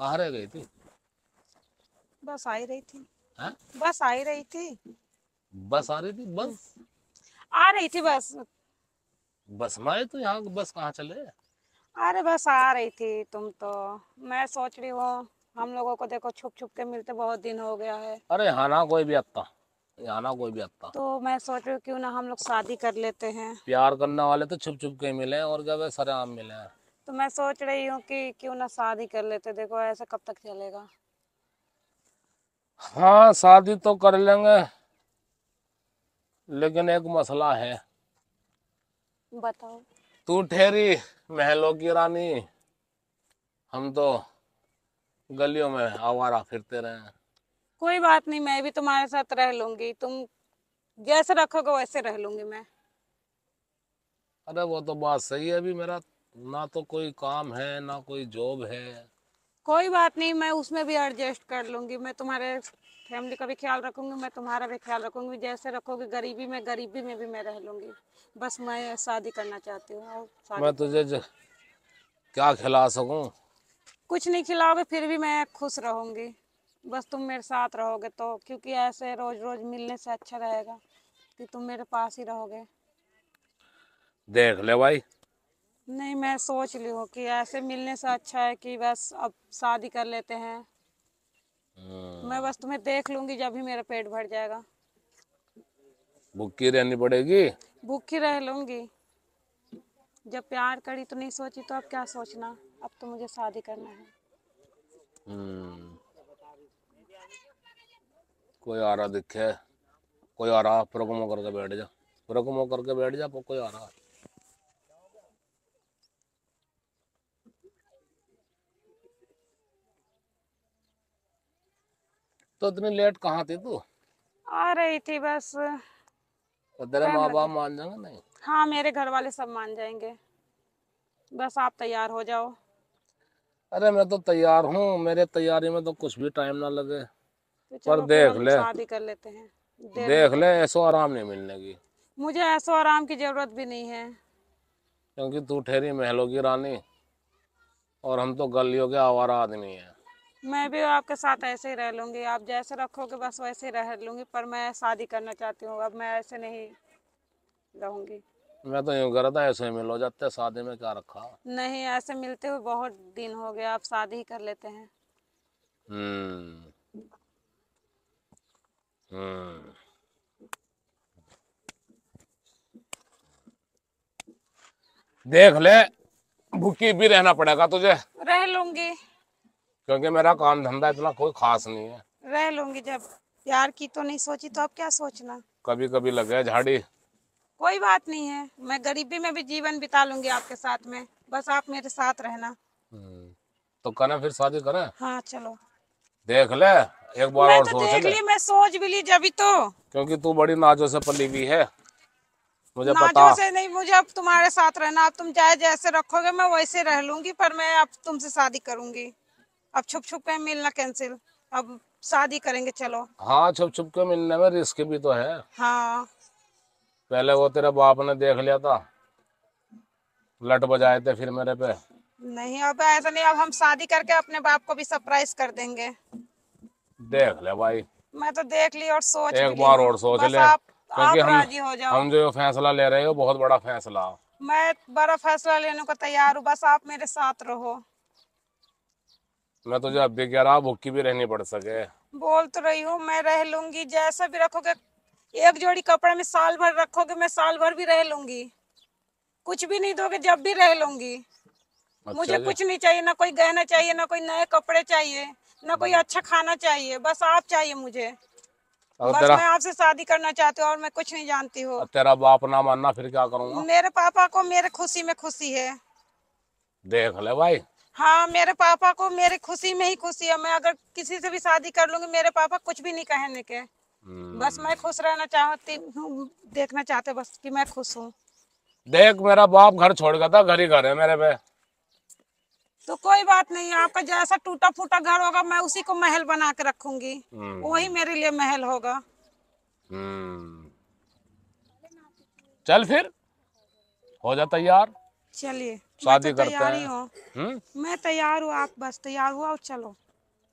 कहाँ रह गई थी? बस आ ही रही थी। हैं? बस आ ही रही थी। बस आ रही थी? हम्म, बस? आ रही थी बस। बस में आए तो यहाँ बस कहाँ चले? अरे बस आ रही थी तुम तो। मैं सोच रही हूँ हम लोगों को देखो छुप छुप के मिलते बहुत दिन हो गया है। अरे यहाँ ना कोई भी आता, यहाँ ना कोई भी आता। तो मैं सोच रही हूँ क्यों ना हम लोग शादी कर लेते हैं। प्यार करने वाले तो छुप छुप के ही मिले और क्या वे सरेआम मिले हैं। तो मैं सोच रही हूँ कि क्यों ना शादी कर लेते। देखो ऐसे कब तक चलेगा। हाँ शादी तो कर लेंगे, लेकिन एक मसला है। बताओ। तू ठहरी महलों की रानी, हम तो गलियों में आवारा फिरते रहे हैं। कोई बात नहीं, मैं भी तुम्हारे साथ रह लूंगी। तुम जैसे रखोगे वैसे रह लूंगी मैं। अरे वो तो बात सही है, अभी मेरा ना तो कोई काम है ना कोई जॉब है। कोई बात नहीं, मैं उसमें भी एडजस्ट कर लूंगी। मैं तुम्हारे फैमिली का भी ख्याल रखूंगी, मैं तुम्हारा भी ख्याल रखूंगी। जैसे रखोगे गरीबी में भी मैं रह लूंगी। बस मैं शादी करना चाहती हूँ और शादी मैं कर तुझे लूंगी। क्या खिला सकूं? कुछ नहीं खिलाओगे फिर भी मैं खुश रहूंगी। बस तुम मेरे साथ रहोगे तो, क्योंकि ऐसे रोज रोज मिलने से अच्छा रहेगा कि तुम मेरे पास ही रहोगे। देख ले भाई। नहीं, मैं सोच ली हूँ कि ऐसे मिलने से अच्छा है कि बस अब शादी कर लेते हैं। मैं बस तुम्हें देख लूंगी जब भी मेरा पेट भर जाएगा। भूखी रहनी पड़ेगी? भूखी रह लूंगी। जब प्यार करी तो नहीं सोची तो अब क्या सोचना। अब तो मुझे शादी करना है। हम्म। कोई आ रहा दिखे, कोई आ रहा, प्रगमो करके बैठ जा, प्रगमो करके बैठ जा, कोई आ रहा। तो इतनी लेट कहाँ थी तू? आ रही थी बस। तो तेरे टाइम माँ लगे। बाप मान जाएंगे नहीं? हाँ, मेरे घर वाले सब मान जाएंगे। बस आप तैयार हो जाओ। अरे मैं तो तैयार हूँ, मेरे तैयारी में तो कुछ भी टाइम ना लगे। तो पर चलो फिर देख हम ले, शादी कर लेते हैं। देर हो देख गई। ले, ऐसो आराम नहीं मिलने की। मुझे ऐसो आराम की जरूरत भी नहीं है। क्योंकि तू ठहरी महलों की रानी और हम तो गलियों के आवारा आदमी हैं। मैं भी आपके साथ ऐसे ही रह लूंगी। आप जैसे रखोगे बस वैसे ही रह लूंगी, पर मैं शादी करना चाहती हूँ। अब मैं ऐसे नहीं रहूंगी। मैं तो यूं कर रहा था ऐसे ही मिल हो जाते, शादी में क्या रखा। नहीं, ऐसे मिलते हुए बहुत दिन हो गए। आप शादी ही कर लेते हैं। हम्म। हम्म। देख ले, भूखी भी रहना पड़ेगा तुझे, रह लूंगी। क्योंकि मेरा काम धंधा इतना कोई खास नहीं है। रह लूंगी। जब प्यार की तो नहीं सोची तो अब क्या सोचना। कभी कभी लगे झाड़ी। कोई बात नहीं है, मैं गरीबी में भी जीवन बिता लूंगी आपके साथ में। बस आप मेरे साथ रहना। तो करें फिर शादी करें? हाँ चलो। देख ले, एक बार मैं और तो सोच देख ले, ली, मैं सोच भी ली जब तो। क्योंकि तू बड़ी नाजों से पली हुई है, मुझे पता। नाजो से नहीं, मुझे अब तुम्हारे साथ रहना। अब तुम चाहे जैसे रखोगे मैं वैसे रह लूंगी, पर मैं अब तुमसे शादी करूंगी। अब छुप छुप के मिलना कैंसिल। अब शादी करेंगे चलो। हाँ, छुप छुप के मिलने में रिस्क भी तो है। हाँ। पहले वो तेरे बाप ने देख लिया था, लट बजाए थे फिर मेरे पे। नहीं, अब ऐसा नहीं। अब हम शादी करके अपने बाप को भी सरप्राइज कर देंगे। देख ले भाई, मैं तो देख ली और सोच भी एक ली बार हूँ। और सोच बस ले, क्योंकि आप हम राजी हो जाओ। हम जो फैसला ले रहे हो बहुत बड़ा फैसला। मैं बड़ा फैसला लेने को तैयार हूँ, बस आप मेरे साथ रहो। मैं तुझे अब भी कह रहा, भूखी भी रहनी पड़ सके। बोल तो रही हूँ मैं रह लूंगी जैसा भी रखोगे। एक जोड़ी कपड़े में साल भर रखोगे मैं साल भर भी रह लूंगी। कुछ भी नहीं दोगे जब भी रह लूंगी। मुझे अच्छा जी। कुछ नहीं चाहिए, ना कोई गहना चाहिए, ना कोई नए कपड़े चाहिए, ना कोई अच्छा खाना चाहिए। बस आप चाहिए मुझे। अगर बस तेरा मैं आपसे शादी करना चाहती हूँ और मैं कुछ नहीं जानती हूँ। अब तेरा बाप ना मानना फिर क्या करूंगा? मेरे पापा को मेरे खुशी में खुशी है। देख ले भाई। हाँ, मेरे पापा को मेरी खुशी में ही खुशी है। मैं अगर किसी से भी शादी कर लूंगी मेरे पापा कुछ भी नहीं कहने के। बस मैं खुश रहना चाहती हूँ। देखना चाहते बस कि मैं खुश हूँ। देख, मेरा बाप घर छोड़ गया था, घर ही घर है मेरे पे। तो कोई बात नहीं, आपका जैसा टूटा फूटा घर होगा मैं उसी को महल बना के रखूंगी। वही मेरे लिए महल होगा। हम्म। चल फिर, हो जा तैयार। चलिए, मैं शादी तो करते तैयार ही हैं। हूँ। मैं तैयार हूँ, आप बस तैयार हुआ और चलो।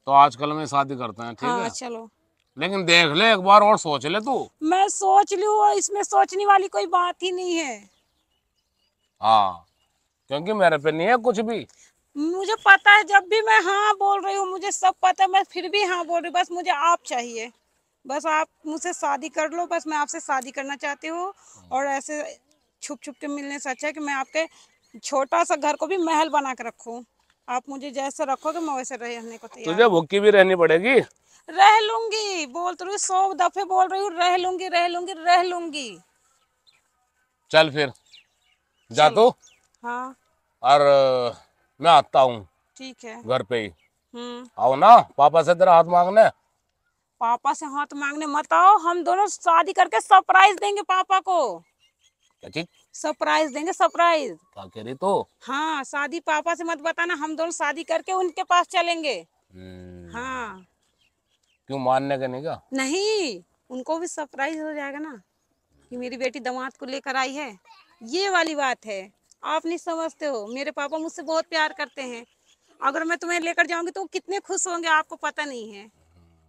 तो आजकल में शादी करते हैं, ठीक हाँ है। चलो। लेकिन देख ले एक बार और सोच ले तू। मैं सोच लूँ, इसमें सोचने वाली कोई बात ही नहीं है। हाँ, क्योंकि मेरे पे नहीं है कुछ भी। मुझे पता है, जब भी मैं हाँ बोल रही हूँ मुझे सब पता है, मैं फिर भी हाँ बोल रही हूँ। बस मुझे आप चाहिए, बस आप मुझसे शादी कर लो, बस मैं आपसे शादी करना चाहती हूँ। और ऐसे छुप छुप के मिलने से अच्छा है कि मैं आपके छोटा सा घर को भी महल बना के रखूँ। आप मुझे जैसे रखोगे मैं वैसे रहने को तैयार तुझे हूँ। भूखी भी रहनी पड़ेगी। रह लूंगी, बोल तो रही हूँ, 100 दफे बोल रही हूँ, रह लूंगी रह लूंगी रह लूंगी। चल फिर जा चलो। तू। हाँ और मैं आता हूँ ठीक है। घर पे ही। हम्म। आओ ना पापा से तेरा हाथ मांगने। पापा से हाथ मांगने मत आओ, हम दोनों शादी करके सरप्राइज देंगे पापा को। क्या चीज? सरप्राइज देंगे, सरप्राइज। क्या कह रही तू? हाँ, शादी पापा से मत बताना, हम दोनों शादी करके उनके पास चलेंगे। हाँ। क्यों, मानने का नहीं क्या? नहीं, उनको भी सरप्राइज हो जाएगा ना कि मेरी बेटी दामाद को लेकर आई है। ये वाली बात है। आप नहीं समझते हो, मेरे पापा मुझसे बहुत प्यार करते हैं। अगर मैं तुम्हें लेकर जाऊंगी तो वो कितने खुश होंगे आपको पता नहीं है।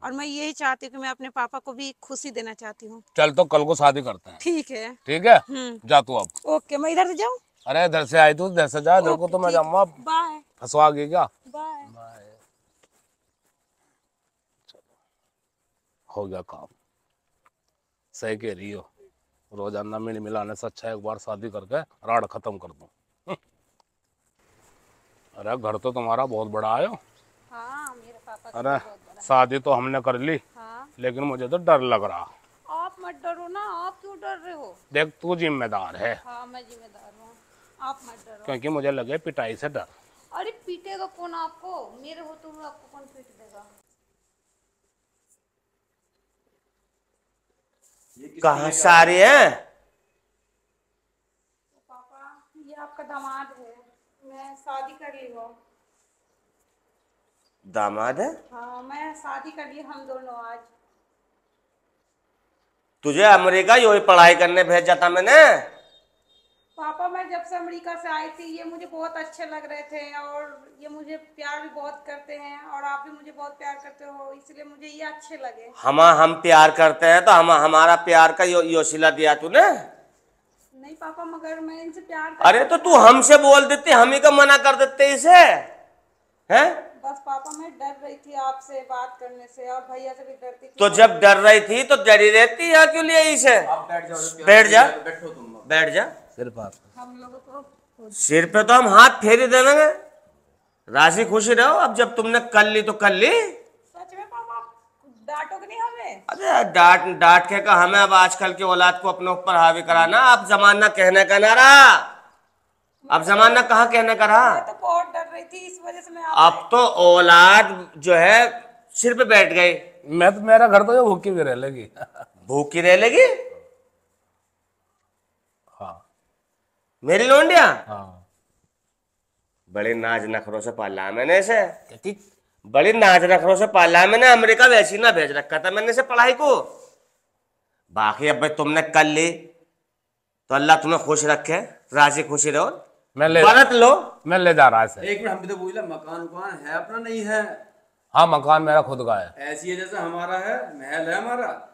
और मैं यही चाहती हूँ कि मैं अपने पापा को भी खुशी देना चाहती हूँ। चल तो कल को शादी करते हैं। ठीक है। ठीक है, हम्म। जा तू अब। ओके, मैं इधर से जाऊँ। अरे इधर से आई तू, इधर से जा, देखो ओके तो मैं ठीक जाऊंगा। है, बाय। फंसवा गई क्या? बाय। हो गया काम। सही कह रही हो, रोजाना मिल मिलाने से अच्छा एक बार शादी करके राड़ खत्म कर दूं। अरे घर तो तुम्हारा बहुत बड़ा है। हाँ, मेरे पापा का अरे घर बहुत बड़ा है। शादी तो हमने कर ली, हाँ। लेकिन मुझे तो डर लग रहा। आप मत डरो ना, आप क्यों डर रहे हो? देख तू जिम्मेदार है, हाँ, मैं जिम्मेदार हूँ, आप मत डरो। क्योंकि मुझे लगे पिटाई से डर। अरे पीटेगा कौन आपको? मेरे होते हुए आपको कौन पीट देगा? कहाँ से आ रही है? तो पापा, ये आपका दामाद है, मैं शादी कर ली हूँ। दामाद है? हाँ, मैं शादी कर ली, हम दोनों आज। तुझे अमेरिका यो ही पढ़ाई करने भेजा था मैंने। पापा, मैं जब से अमेरिका से आई थी ये मुझे बहुत अच्छे लग रहे थे, और ये मुझे प्यार भी बहुत करते हैं, और आप भी मुझे बहुत प्यार करते हो, इसलिए मुझे ये अच्छे लगे। हम प्यार करते हैं तो हमारा प्यार का यो सिला दिया तूने। नहीं पापा, मगर मैं इनसे प्यार अरे करती तो हूँ तू ना। हमसे बोल देती, हम ही का मना कर देते इसे, हैं? बस पापा, मैं डर रही थी आपसे बात करने से, और भैया से भी डरती थी। तो जब डर रही थी तो डरी रहती, यहाँ क्यों लिए इसे? आप बैठ जाओ, बैठ जा, बैठो तुम। बैठ जा। सिर्फ आप हम लोगों को सिर पे तो हम हाथ फेर ही देंगे। राजी खुशी रहो, अब जब तुमने कर ली तो कर ली। सच में पापा, डांटोगे नहीं हमें? अरे डांट डांट के का हमें अब आजकल की औलाद को अपने ऊपर हावी कराना। अब जमाना कहने का ना रहा, अब जमाना कहाँ कहने का रहा। मैं तो बहुत डर रही थी, इस वजह से मैं अब तो औलाद जो है सिर पे बैठ गई। मैं तो, मेरा घर तो ये भूखी भी रह लेगी। भूखी रह लेगी हाँ मेरी लोंडिया। हाँ। बड़े नाज नखरों से पाला है मैंने इसे, बड़ी नाज नखरों से पाला है मैंने। अमेरिका वैसी ना भेज रखा था मैंने इसे पढ़ाई को। बाकी अब भाई तुमने कर ली तो अल्लाह तुम्हें खुश रखे, राजी खुशी रहो, बरत लो। मैं ले जा रहा है इसे। एक मिनट, हम भी तो बोला मकान उकान है अपना नहीं है? हाँ, मकान मेरा खुद का है। ऐसी है जैसे हमारा है, महल है हमारा।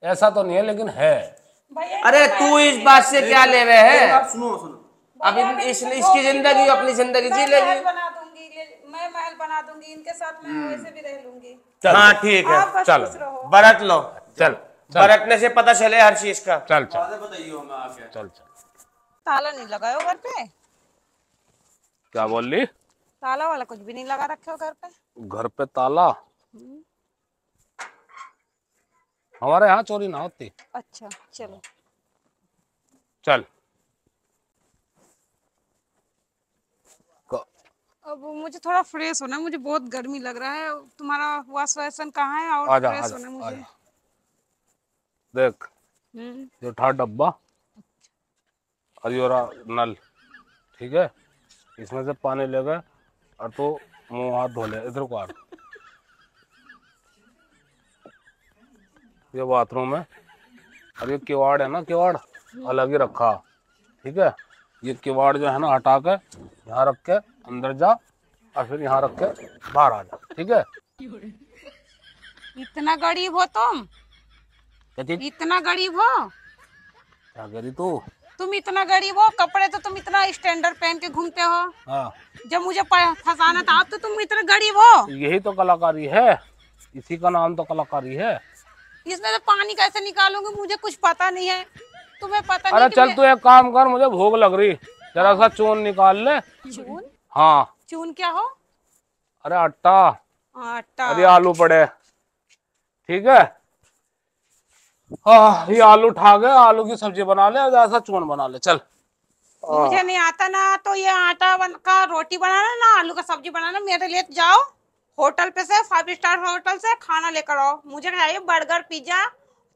ऐसा तो नहीं है, लेकिन है। भैया अरे तू इस बात से क्या ले रहे एक हैं? बात सुनो सुनो, अब इसकी जिंदगी अपनी जिंदगी जी लेगी। मैं महल बना दूंगी, इनके साथ मैं वैसे भी रह लूंगी। चल हाँ ठीक है, आप बस चलो। खुश रहो। बरत लो। चल चल बरतने से पता चले हर चीज का। चल चल बातें बताइए हमें आके। चल चल। ताला नहीं लगाए हो घर पे? क्या बोल रही? ताला वाला कुछ भी नहीं लगा रखे हो घर पे? घर पे ताला? हमारे यहाँ चोरी ना होती। अच्छा चलो। चल। अब मुझे थोड़ा फ्रेश होना है, मुझे बहुत गर्मी लग रहा है। तुम्हारा वॉश बेसिन कहाँ है? और आजा फ्रेश आजा होना है मुझे। आजा। देख, ये था डब्बा और ये रहा नल, ठीक है। इसमें से पानी लेगा और तो मुंह हाथ धो ले। इधर को आ। ये बाथरूम है, और ये किवाड़ है ना, किवाड़ अलग ही रखा, ठीक है। ये किवाड़ जो है ना हटा के यहाँ रख के अंदर जा, और फिर यहाँ रख के बाहर आ जा, ठीक है? इतना गरीब हो तुम? क्या चीज? इतना गरीब हो? क्या कह रही तू? तुम इतना गरीब हो, कपड़े तो तुम इतना स्टैंडर्ड पहन के घूमते हो। हाँ, जब मुझे फंसाना था, अब तो तुम इतना गरीब हो। यही तो कलाकारी है, इसी का नाम तो कलाकारी है। इसमें से पानी कैसे निकालूंगी, मुझे कुछ पता नहीं है। तुम्हें पता अरे नहीं कि चल तू एक काम कर, मुझे भूख लग रही, जरा सा चून निकाल ले। चून? हाँ। चून क्या हो? अरे आटा, आटा। अरे आलू पड़े, ठीक है? हाँ, ये आलू उठा गए, आलू की सब्जी बना ले और जरा सा चून बना ले, चल। मुझे नहीं आता ना, तो ये आटा का रोटी बनाना ना आलू का सब्जी बनाना। मेरे लिए जाओ होटल पे से, 5 स्टार होटल से खाना लेकर आओ। मुझे चाहिए बर्गर, पिज्जा,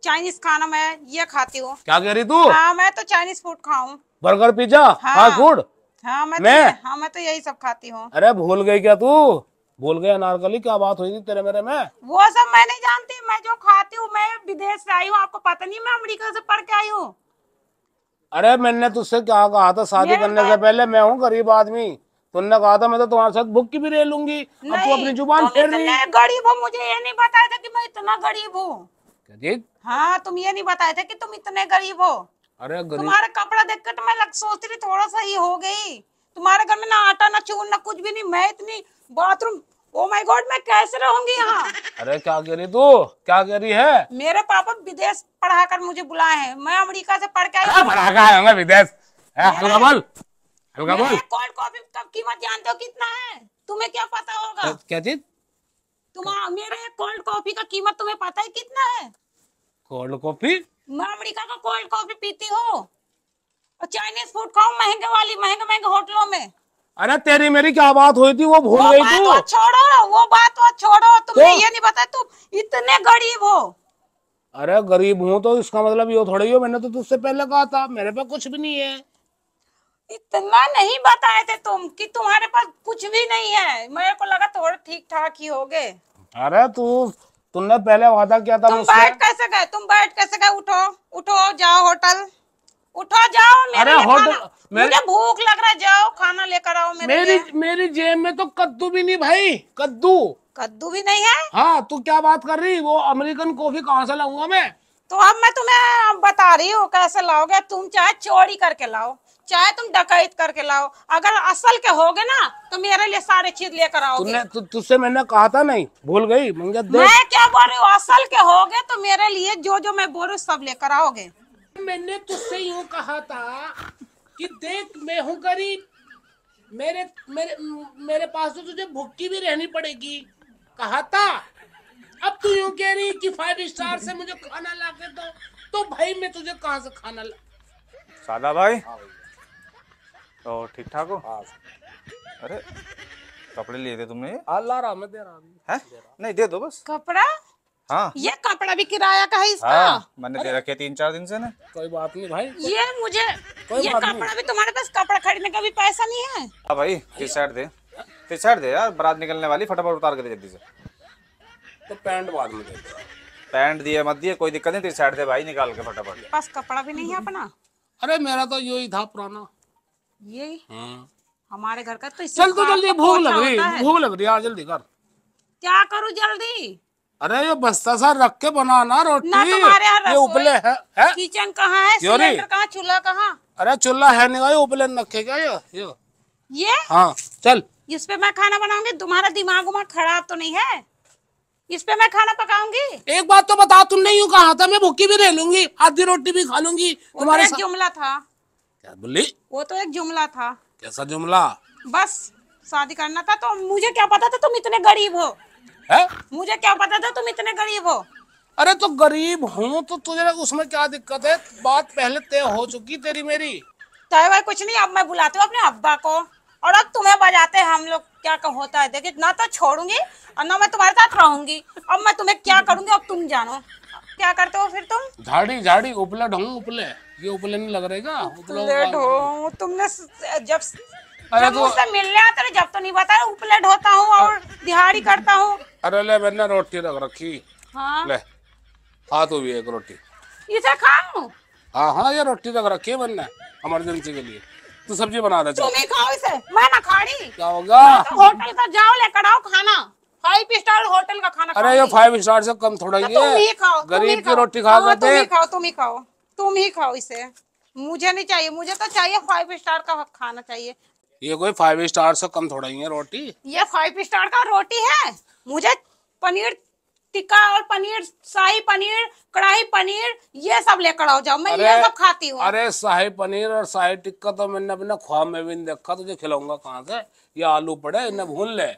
चाइनीज खाना। मैं ये खाती हूँ। क्या कह रही तू? हाँ, मैं तो चाइनीज फूड खाऊं। बर्गर, पिज्जा, हाँ। Fast food? हाँ मैं तो यही सब खाती हूँ। अरे भूल गई क्या तू? भूल गया अनारकली, क्या बात हुई थी तेरे मेरे में? वो सब मैं नहीं जानती। मैं जो खाती हूँ, मैं विदेश से आई हूँ, आपको पता नहीं, मैं अमेरिका से पढ़ के आई हूँ। अरे मैंने तुझसे क्या कहा था शादी करने से पहले? मैं हूँ गरीब आदमी, तुमने कहा था मैं तो तुम्हारे साथ भूख की भी रह लूंगी। अब तू अपनी जुबान फेर रही है। गरीब हो, मुझे ये नहीं बताया था कि मैं इतना गरीब हूँ। क्या चीज? हाँ, तुम ये नहीं बताए थे कि तुम इतने गरीब हो। अरे गरीब? तुम्हारा कपड़ा देखकर तो मैं सोचती थी थोड़ा सा ही हो गई। तुम्हारे घर में ना आटा, ना चून, ना कुछ भी नहीं। मैं इतनी बाथरूम, ओ माय गॉड, मैं कैसे रहूंगी यहाँ? अरे क्या कह रही तू? क्या कह रही है? मेरे पापा विदेश पढ़ाकर मुझे बुलाए हैं। मैं अमेरिका से पढ़ के आई हूँ। पढ़ा का आऊंगा विदेश? हल्का बोल, हल्का बोल। कोल्ड कॉफी का कीमत जानते हो कितना है? तुम्हें क्या पता होगा? क्या चीज? मेरे कोल्ड कॉफी का कीमत तुम्हें पता है कितना है? Cold coffee? मैं अमेरिका का कोल्ड कॉफी पीती हूँ और चाइनीज फूड खाऊं महंगे वाली, महंगे महंगे होटलों में। अरे तेरी मेरी क्या बात हुई थी, वो भूल वो गई बात तू? वो छोड़ो, वो बात वो छोड़ो। तुमने तो? ये नहीं बताया तुम इतने गरीब हो। अरे गरीब हूँ तो इसका मतलब ये थोड़ी हो, मैंने तो तुझसे पहले कहा था मेरे पास कुछ भी नहीं है। इतना नहीं बताए थे तुम कि तुम्हारे पास कुछ भी नहीं है। मेरे को लगा थोड़े ठीक ठाक ही होगे। अरे तुमने पहले वादा किया था तुम मुझसे। बैठ कैसे गए? तुम बैठ कैसे गए? उठो उठो, जाओ होटल, उठो जाओ। मेरे अरे लिए होटल, खाना, मुझे भूख लग रहा है, जाओ खाना लेकर आओ मेरे लिए। मेरी जेब में तो कद्दू भी नहीं भाई, कद्दू। कद्दू भी नहीं है? हाँ, तू क्या बात कर रही? वो अमेरिकन कॉफी कहाँ से लाऊंगा मैं? तो अब मैं तुम्हें अब बता रही हूँ कैसे लाओगे। तुम चाहे चोरी करके लाओ, चाहे तुम डकैत करके लाओ, अगर असल के होगे ना तो मेरे लिए सारे चीज लेकर आओगे। तुझसे मैंने कहा था नहीं, भूल गई? मंगे देख, मैं क्या बोल रही हूँ, असल के होगे तो मेरे लिए जो जो मैं बोल रही हूँ सब लेकर आओगे। मैंने तुझसे यूं कहा था कि देख मैं हूँ गरीब, मेरे मेरे मेरे पास तो तुझे भूखी भी रहनी पड़ेगी, कहा था। अब तू यूं कह रही कि 5 स्टार से मुझे खाना ला के दो, तो भाई मैं तुझे कहाँ से खाना ला? सादा भाई, तो ठीक ठाक हो? हाँ। अरे कपड़े लिए थे तुमने? अल्लाह रहमत दे रहा है? नहीं दे दो बस। कपड़ा? हाँ ये कपड़ा भी किराया का है इसका? हाँ, मैंने दे रखे 3-4 दिन से ना। कोई बात नहीं भाई। ये मुझे ये बात नहीं। कपड़ा भी, तुम्हारे पास कपड़ा खरीदने का भी पैसा नहीं है? हाँ भाई, टी शर्ट दे यार, बारात निकलने वाली, फटाफट उतार के दे जल्दी से। तो पैंट बाद में दे। पैंट दिए मत दिए कोई दिक्कत नहीं, टी शर्ट दे भाई निकाल के फटाफट। पास कपड़ा भी नहीं है अपना? अरे मेरा तो यही था पुराना। ये हमारे घर का तो इससे चल तो जल्दी, खराब भूख पोछा लग रही, होता है। भूख लग रही यार, जल्दी कर। क्या करूँ जल्दी? अरे ये बस्ता सा रख के बनाना रोटी। ना तुम्हारे यहाँ ये उपले है? किचन कहाँ है? क्यों नहीं? सिलेंडर कहाँ? चूल्हा कहाँ? अरे चूल्हा है नहीं, ये उपले रखे क्या ये? ये हाँ चल। इस पे मैं खाना बनाऊंगी? तुम्हारा दिमाग उमाग खराब तो नहीं है? इस पे मैं खाना पकाऊंगी? एक बात तो बता, तुमने यूं कहा था मैं भूखी भी रह लूंगी, आधी रोटी भी खा लूंगी वो तो तुम्हारे एक साथ। जुमला था। क्या बोली? वो तो एक जुमला था। कैसा जुमला? बस शादी करना था तो मुझे क्या पता था तुम इतने गरीब हो? है? मुझे क्या पता था तुम इतने गरीब हो? अरे तो गरीब हूँ तो तुझे उसमें क्या दिक्कत है? बात पहले तय हो चुकी तेरी मेरी। तय भाई कुछ नहीं, अब मैं बुलाती हूँ अपने अब्बा को और अब तुम्हें बजाते हैं हम लोग। क्या होता है देखिए, ना तो छोड़ूंगी और ना मैं तुम्हारे साथ रहूंगी। अब मैं तुम्हें क्या करूंगी अब तुम जानो। क्या करते हो फिर तुम? झाड़ी उपले ढूंढ, उपले ये उपले नहीं लग रहेगा? उपलेट हो तुमने जब अरे जब मुझसे मिलने आते थे जब तो नहीं बताया उपलेट होता हूँ और दिहाड़ी करता हूँ। अरे ले मैंने रोटी रख रखी। हाँ ले खा तू भी एक रोटी। इसे खाऊं? हाँ ये रोटी रख रखी है मैंने इमरजेंसी के लिए। तू सब्जी बना दे चल। तुम ही खाओ इसे, मैं ना खाड़ी। क्या होगा? तो होटल का जाओ लेकर आओ खाना, 5 स्टार होटल का खाना। अरे ये 5 स्टार से कम थोड़ा ही तुम ही है। खाओ, तुम ही गरीब की खाओ। रोटी खा हाँ, कर तुम ही देख। खाओ, तुम ही खाओ, तुम ही खाओ इसे। मुझे नहीं चाहिए, मुझे तो चाहिए 5 स्टार का खाना चाहिए। ये कोई 5 स्टार से कम थोड़ा ही है रोटी। ये 5 स्टार का रोटी है। मुझे पनीर टिक्का और पनीर शाही पनीर, कढ़ाई पनीर, ये सब लेकर आओ जाओ, मैं ये सब खाती हूँ। अरे शाही पनीर और शाही टिक्का तो मैंने अपने ख्वाब में भी नहीं देखा, तुझे खिलाऊंगा कहाँ से? ये आलू पड़े, इन्हें भून ले।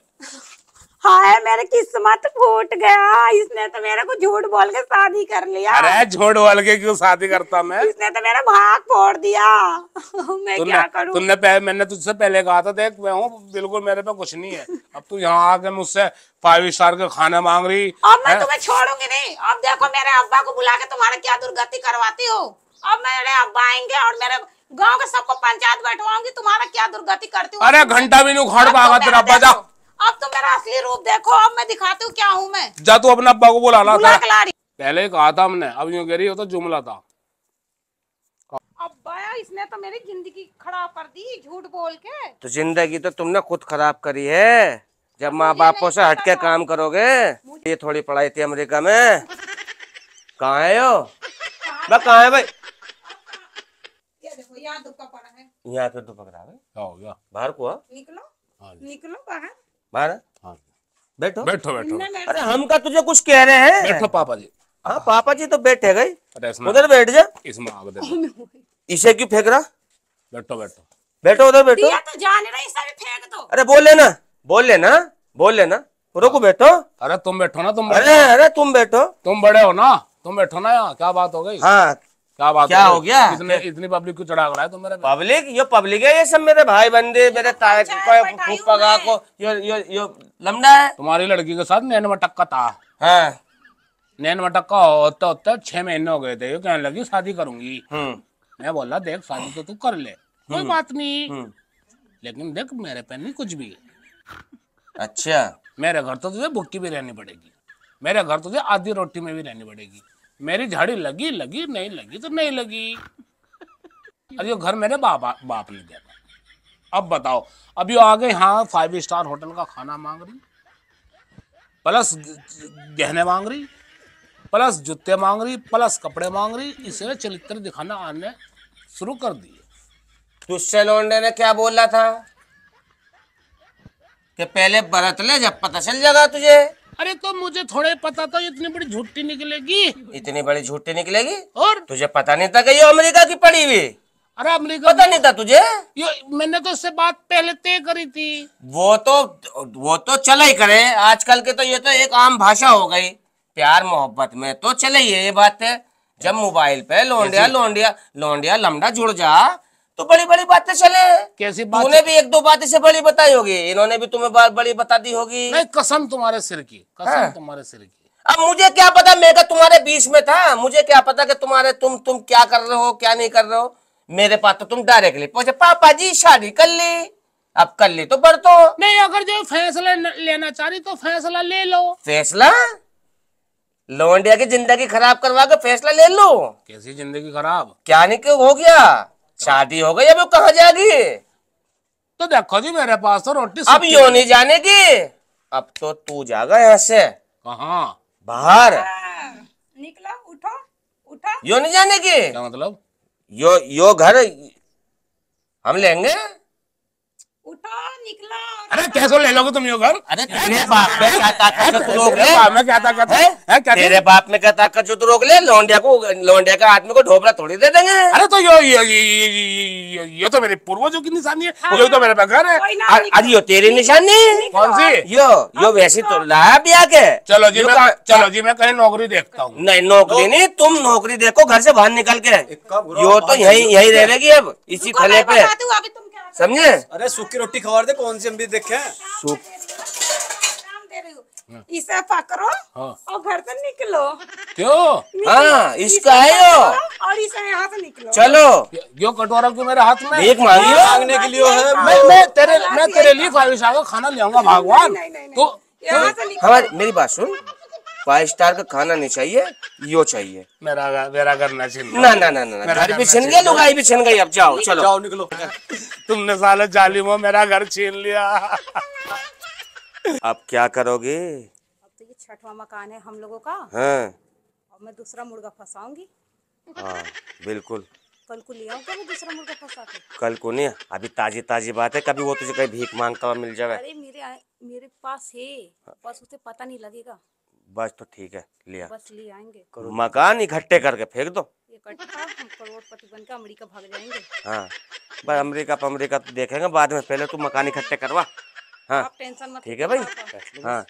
हाय मेरी किस्मत फूट गया, इसने तो मेरे को झूठ बोल के शादी कर लिया। अरे झूठ बोल के क्यों शादी करता मैं? इसने तो मेरा भाग फोड़ दिया। मैं क्या करूं? मैंने तुझसे पहले कहा था, देख मैं हूँ बिल्कुल, मेरे पे कुछ नहीं है। अब तू यहाँ आके मुझसे 5 स्टार के खाना मांग रही। अब मैं तुम्हें छोड़ूंगी नहीं। अब देखो मेरे अब्बा को बुला के तुम्हारा क्या दुर्गति करवाती हो। अब मेरे अब्बा आएंगे और मेरे गाँव के सबको पंचायत बैठवाऊंगी, तुम्हारा क्या दुर्गति करती हूँ। अरे घंटा भी नहीं उखाड़ पाएगा तेरा अब्बा। जा अब तो मेरा असली रूप देखो, अब मैं दिखाती हूँ क्या हूँ मैं। जा तू अपने अब्बा को बुला ला। बुला के ला रही। पहले ही कहा था हमने, अब यूं कह रही हो तो जुमला था। अब्बा इसने तो मेरी जिंदगी खराब कर दी झूठ बोल के। तो जिंदगी तो तुमने खुद खराब करी है, जब माँ बापों से हटके काम करोगे। ये थोड़ी पढ़ाई थी अमेरिका में। कहाँ है यो? मैं कहाँ है भाई? ये देखो यहाँ दुपका पड़ा है। यहाँ पे तो पकड़ा है। क्या हो गया? बाहर को आ। निकलो, हाँ जी। निकलो बाहर। बाहर हाँ बैठो। बैठो बैठो इनने मेरे अरे हम का तुझे कुछ कह रहे हैं। बैठो पापा जी। हाँ पापा जी तो बैठे गए, अरे इसमें उधर बैठ जा। इसमें आग दे दो। इसे क्यों फेंक रहा? बैठो बैठो। बैठो उधर बैठो। दिया तो जान रही, सब फेंक दो। अरे बोल लेना, बोल लेना, बोल लेना। रुको बैठो। अरे तुम बैठो ना, तुम अरे अरे तुम बैठो। तुम बड़े हो ना, तुम बैठो ना। यहाँ क्या बात हो गई? हाँ क्या बात क्या हो गई? गया? इतनी पब्लिक क्यों चढ़ा रहा है तुम मेरे पे? पब्लिक, ये पब्लिक है, ये सब मेरे भाई बंदे, मेरे ताए को फूफा को, यो लमड़ा है। तुम्हारी लड़की के साथ नैन मटक्का था। हाँ नैन मटक्का होते होते 6 महीने हो गए थे। ये कहने लगी शादी करूंगी। मैं बोला देख शादी तो तू कर ले, कोई बात नहीं, लेकिन देख मेरे पे नहीं कुछ भी। अच्छा मेरे घर तो तुझे भुक्की भी रहनी पड़ेगी, मेरे घर तुझे आधी रोटी में भी रहनी पड़ेगी। मेरी झाड़ी लगी लगी, नहीं लगी तो नहीं लगी। और ये घर मेरे बाप ने दिया था। अब बताओ, अब ये आगे यहाँ 5 स्टार होटल का खाना मांग रही, प्लस गहने मांग रही, प्लस जूते मांग रही, प्लस कपड़े मांग रही। इसे चरित्र दिखाना आने शुरू कर दिए। तुझसे लौंडे ने क्या बोला था कि पहले बरत ले, जब पता चल जाएगा तुझे। अरे तो मुझे थोड़े पता था इतनी बड़ी झूठी निकलेगी। इतनी बड़ी झूठी निकलेगी? और तुझे पता नहीं था कि ये अमेरिका की पड़ी हुई? अरे अमेरिका पता नहीं था तुझे? मैंने तो इससे बात पहले तय करी थी। वो तो चला ही करे। आजकल के तो ये तो एक आम भाषा हो गई। प्यार मोहब्बत में तो चले ही है ये बात है। जब मोबाइल पे लौंडिया लमड़ा जुड़ जा तो बड़ी बड़ी बातें चले। कैसी बात? तूने भी 1-2 बात इससे बड़ी बताई होगी, इन्होंने भी तुम्हें बड़ी बता दी होगी। नहीं, कसम तुम्हारे सिर की, कसम तुम्हारे सिर की। अब मुझे क्या पता, मैं तो तुम्हारे बीच में था, मुझे क्या पता कि तुम्हारे तुम क्या कर रहे हो क्या नहीं कर रहे हो। मेरे पास तो तुम डायरेक्टली पहुंचे, पापा जी शादी कर ली। अब कर ली तो बढ़ तो नहीं, अगर जो फैसला लेना चाह रही तो फैसला ले लो। फैसला? लौंडिया की जिंदगी खराब करवा के फैसला ले लो? कैसी जिंदगी खराब? क्या नहीं क्यों हो गया? शादी हो गई, अब वो कहाँ जाएगी? तो देखो जी मेरे पास तो रोटी अब यो नहीं जानेगी। अब तो तू जाएगा यहाँ से। कहाँ? बाहर। निकला, उठो उठो। यो नहीं जानेगी। क्या मतलब? यो घर हम लेंगे। उठो, निकलो। अरे कैसे ले लोगे तुम ये घर? अरे तेरे बाप में क्या ताकत है, तू रोक ले। तेरे बाप में क्या ताकत है? क्या तेरे बाप में क्या ताकत जो तू रोक ले? लौंडिया का आदमी को ढोबरा थोड़ी दे देंगे। अरे तो ये तो मेरे पूर्वजों की निशानी है। ये तो मेरे पे घर है। अरे यो तेरी निशानी कौन सी? यो वैसी तो लाया ब्याह के। चलो जी मैं कहीं नौकरी देखता हूँ। नहीं नौकरी नहीं, तुम नौकरी देखो घर से बाहर निकल के। यो तो यही रहेगी अब इसी थले पे, समझे? अरे सूखी रोटी खवा दे, कौन सी हम भी देखे। इसे पकड़ो और घर से निकलो। क्यों? हाँ इसका है यो। और इसे यहाँ से निकलो। चलो यो कटोरा क्यों मेरे हाथ में? भीख मांगियो। मांगने के लिए है। मैं तेरे लिए 5 स्टार का खाना ले आऊंगा भगवान। तो यहाँ से निकलो। हमारी मेरी बात सुन, 5 स्टार का खाना नहीं चाहिए, यो चाहिए। मेरा घर न छीन। ना घर भी छिन गया, लुगाई भी छिन गई। अब जाओ, चलो जाओ निकलो। तुमने साले जालिमों मेरा घर छीन लिया। अब क्या करोगे? अब तो ये छठवां मकान है हम लोगों का, हाँ और मैं दूसरा मुर्गा फंसाऊंगी। हाँ बिल्कुल। कल को ले आऊं क्या मैं दूसरा मुर्गा फंसा के? कल को नहीं, अभी ताजी ताजी बात है, कभी वो तुझे कहीं भीख मांगता हुआ मिल जाए। अरे मेरे पास है, बस उसे पता नहीं लगेगा। बस तो ठीक है, लिया। बस ले आएंगे मकान इकट्ठे करके फेंक दो। इकट्ठा, हम करोड़पति बनकर अमेरिका भाग जाएंगे। हाँ बस अमेरिका तो देखेंगे बाद में, पहले तू मकान इकट्ठे करवा। हाँ आप टेंशन मत ठीक है भाई। लीजिए पापा। हाँ